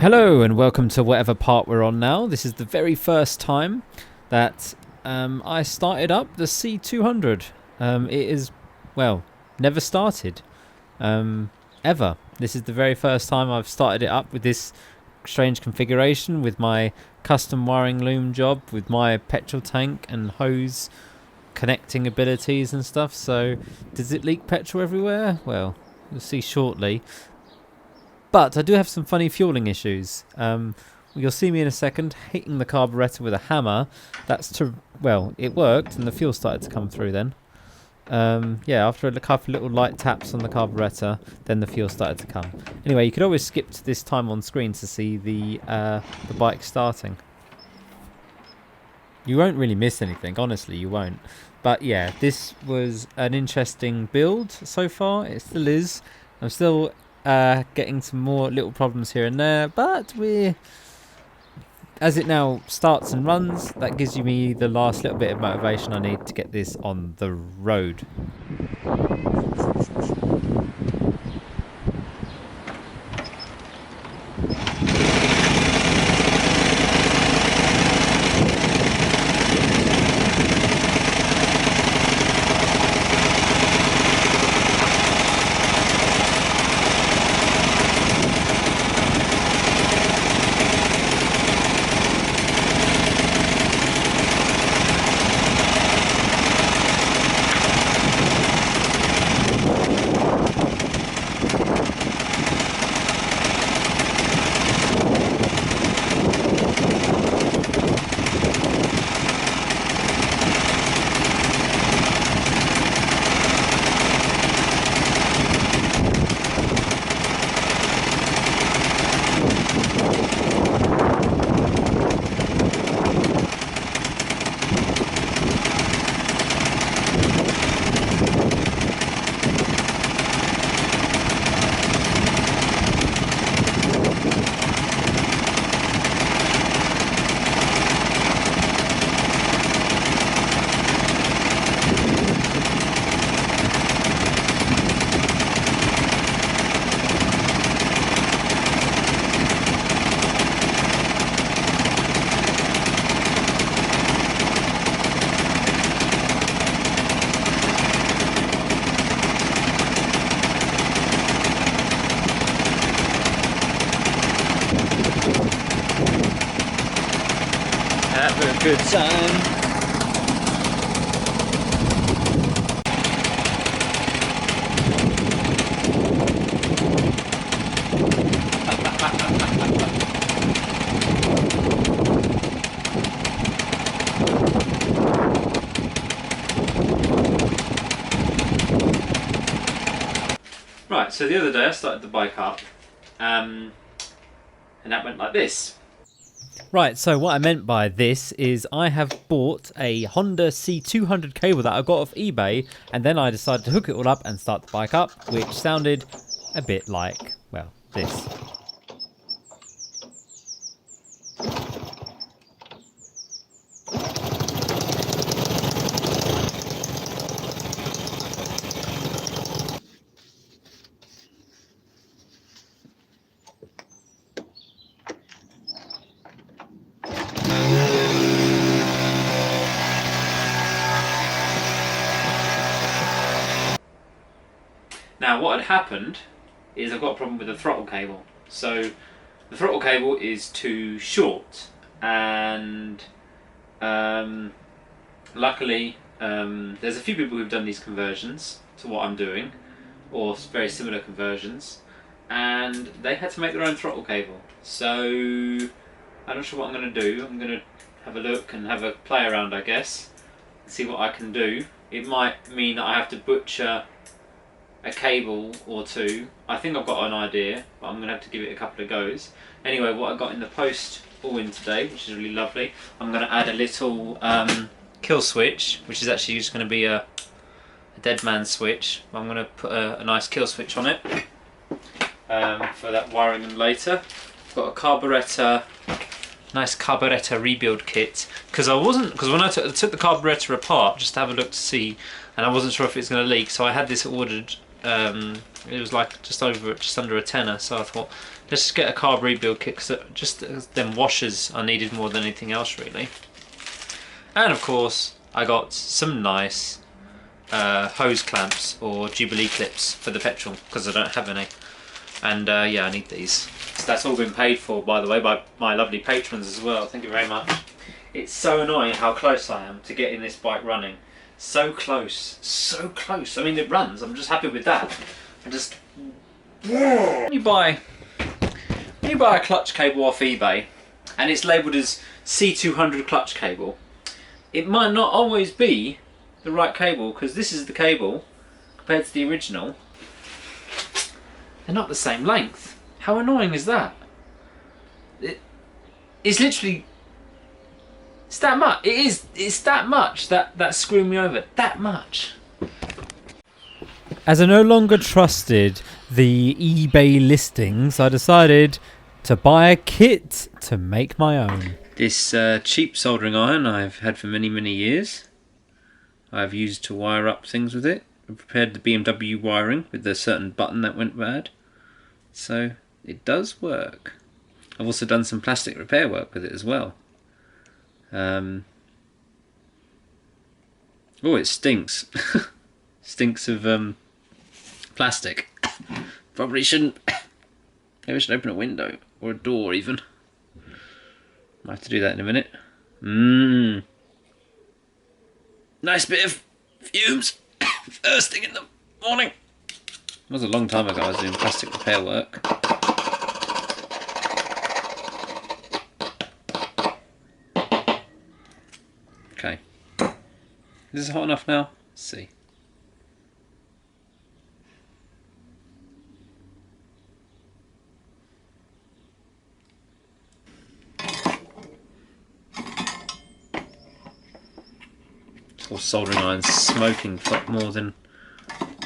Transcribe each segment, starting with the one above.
Hello and welcome to whatever part we're on now. This is the very first time that I started up the C200. It is, well, never started ever. This is the very first time I've started it up with this strange configuration, with my custom wiring loom job, with my petrol tank and hose connecting abilities and stuff. So does it leak petrol everywhere? Well, we'll see shortly. But I do have some funny fueling issues. You'll see me in a second hitting the carburettor with a hammer. Well, it worked and the fuel started to come through then. Yeah, after a couple little light taps on the carburettor, then the fuel started to come. Anyway, you could always skip to this time on screen to see the bike starting. You won't really miss anything, honestly, you won't. But yeah, this was an interesting build so far. It still is. I'm still getting some more little problems here and there, but as it now starts and runs, that gives me the last little bit of motivation I need to get this on the road. Have a good time. Right, so the other day I started the bike up, and that went like this. Right, so what I meant by this is I have bought a Honda C200 cable that I got off eBay, and then I decided to hook it all up and start the bike up, which sounded a bit like, well, this. Now what had happened is I've got a problem with the throttle cable. So the throttle cable is too short, and luckily there's a few people who've done these conversions to what I'm doing, or very similar conversions, and they had to make their own throttle cable. So I'm not sure what I'm going to do. I'm going to have a look and have a play around, I guess, and see what I can do. It might mean that I have to butcher a cable or two. I think I've got an idea, but I'm going to have to give it a couple of goes. Anyway, what I got in the post all in today, which is really lovely, I'm going to add a little kill switch, which is actually just going to be a dead man switch. I'm going to put a nice kill switch on it for that wiring later. I've got a carburettor, nice carburettor rebuild kit, because when I took the carburettor apart just to have a look to see, and I wasn't sure if it's going to leak, so I had this ordered It was like just under a tenner, so I thought let's just get a carb rebuild kit, because just them washers I needed more than anything else really. And of course I got some nice hose clamps or Jubilee clips for the petrol, because I don't have any. And yeah, I need these. So that's all been paid for, by the way, by my lovely patrons as well. Thank you very much. It's so annoying how close I am to getting this bike running. So close, so close. I mean, it runs. I'm just happy with that. I just when you buy a clutch cable off eBay and it's labelled as C200 clutch cable, it might not always be the right cable, because this is the cable compared to the original. They're not the same length. How annoying is that? It's literally, it's that much. It's that much that's screwing me over. That much. As I no longer trusted the eBay listings, I decided to buy a kit to make my own. This cheap soldering iron I've had for many, many years. I've used to wire up things with it. I prepared the BMW wiring with the certain button that went bad. So it does work. I've also done some plastic repair work with it as well. Oh, it stinks. Stinks of plastic. Probably shouldn't. Maybe I should open a window or a door even. Might have to do that in a minute. Nice bit of fumes first thing in the morning. It was a long time ago I was doing plastic repair work. Okay. Is this hot enough now? Let's see. This whole soldering iron's smoking more than...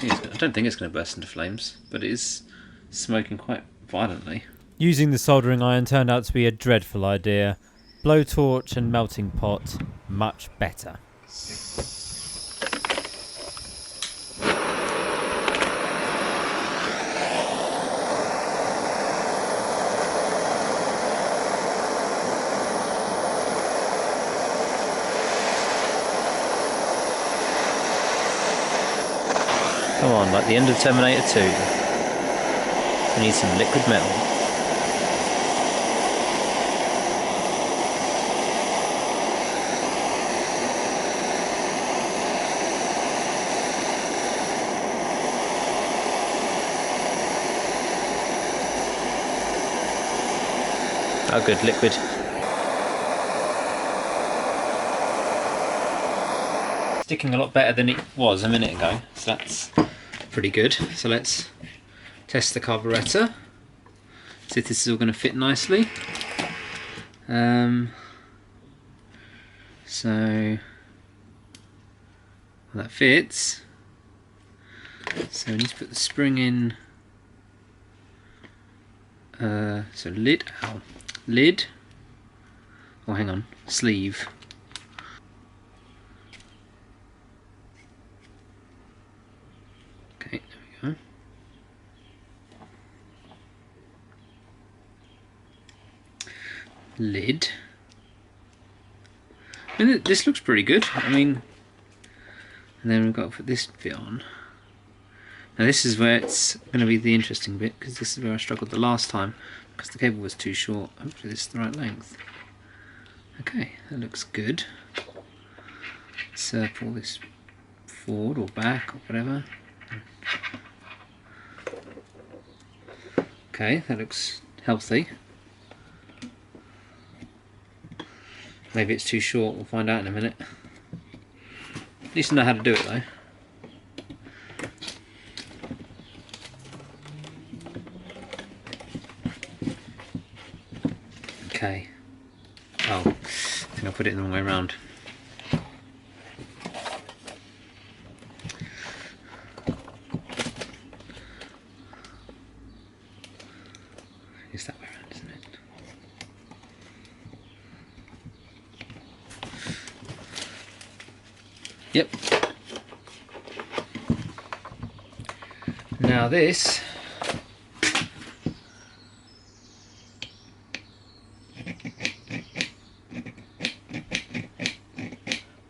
I don't think it's going to burst into flames, but it is smoking quite violently. Using the soldering iron turned out to be a dreadful idea. Blowtorch and melting pot, much better. Come on, like the end of Terminator 2. We need some liquid metal. Oh good, liquid. Sticking a lot better than it was a minute ago, so that's pretty good. So let's test the carburettor, see if this is all going to fit nicely. So that fits. So we need to put the spring in. So lid. Oh, hang on, sleeve. Okay, there we go. Lid. And this looks pretty good. I mean, and then we've got to put this bit on. Now this is where it's going to be the interesting bit, because this is where I struggled the last time, because the cable was too short. Hopefully this is the right length. Okay, that looks good. Let's pull this forward or back or whatever. Okay, that looks healthy. Maybe it's too short, we'll find out in a minute. At least I know how to do it though. Okay. Oh, I think I put it the wrong way around. It's that way around, isn't it? Yep. Now this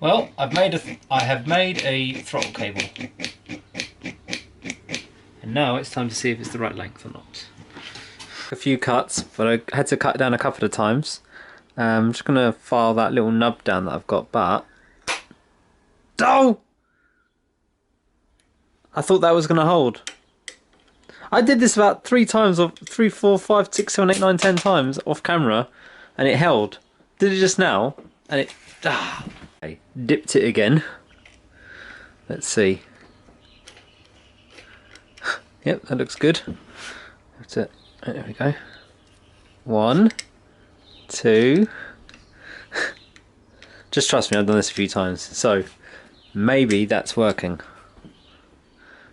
well, I have made a throttle cable, and now it's time to see if it's the right length or not. A few cuts, but I had to cut it down a couple of times. I'm just gonna file that little nub down that I've got, but oh! I thought that was gonna hold. I did this about 3 times, or 3, 4, 5, 6, 7, 8, 9, 10 times off camera, and it held. Did it just now, and it okay, dipped it again. Let's see. Yep, that looks good. That's it. There we go. 1, 2. Just trust me, I've done this a few times, so maybe that's working.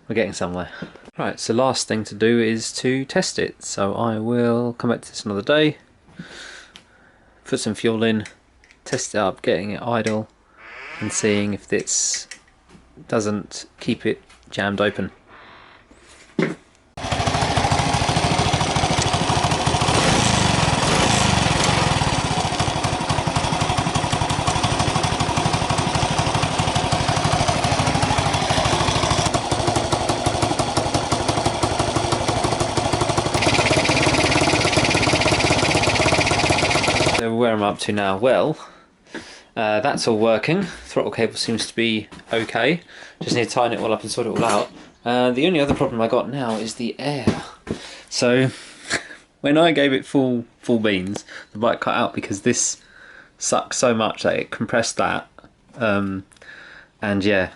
We're getting somewhere. Right, so last thing to do is to test it. So I will come back to this another day, put some fuel in, test it up, getting it idle, and seeing if this doesn't keep it jammed open. Where I'm up to now, well, that's all working. Throttle cable seems to be okay. Just need to tighten it all up and sort it all out. The only other problem I got now is the air. So when I gave it full beans, the bike cut out because this sucked so much that it compressed that, and yeah,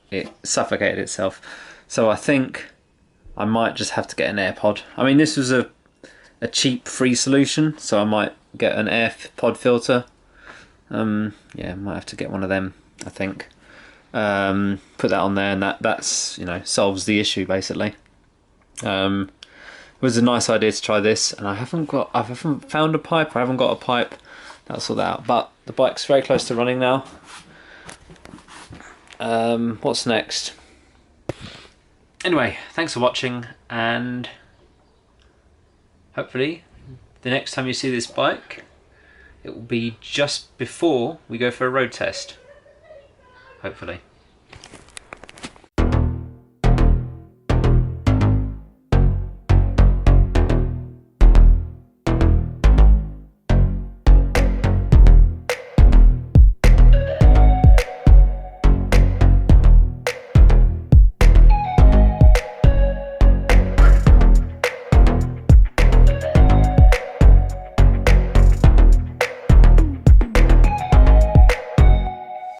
it suffocated itself. So I think I might just have to get an air pod. I mean, this was a cheap free solution, so I might get an air pod filter. Yeah, might have to get one of them, I think. Put that on there, and that's, you know, solves the issue basically. It was a nice idea to try this, and I haven't found a pipe. I haven't got a pipe. That'll sort that out. But the bike's very close to running now. What's next? Anyway, thanks for watching, and hopefully the next time you see this bike, it will be just before we go for a road test. Hopefully.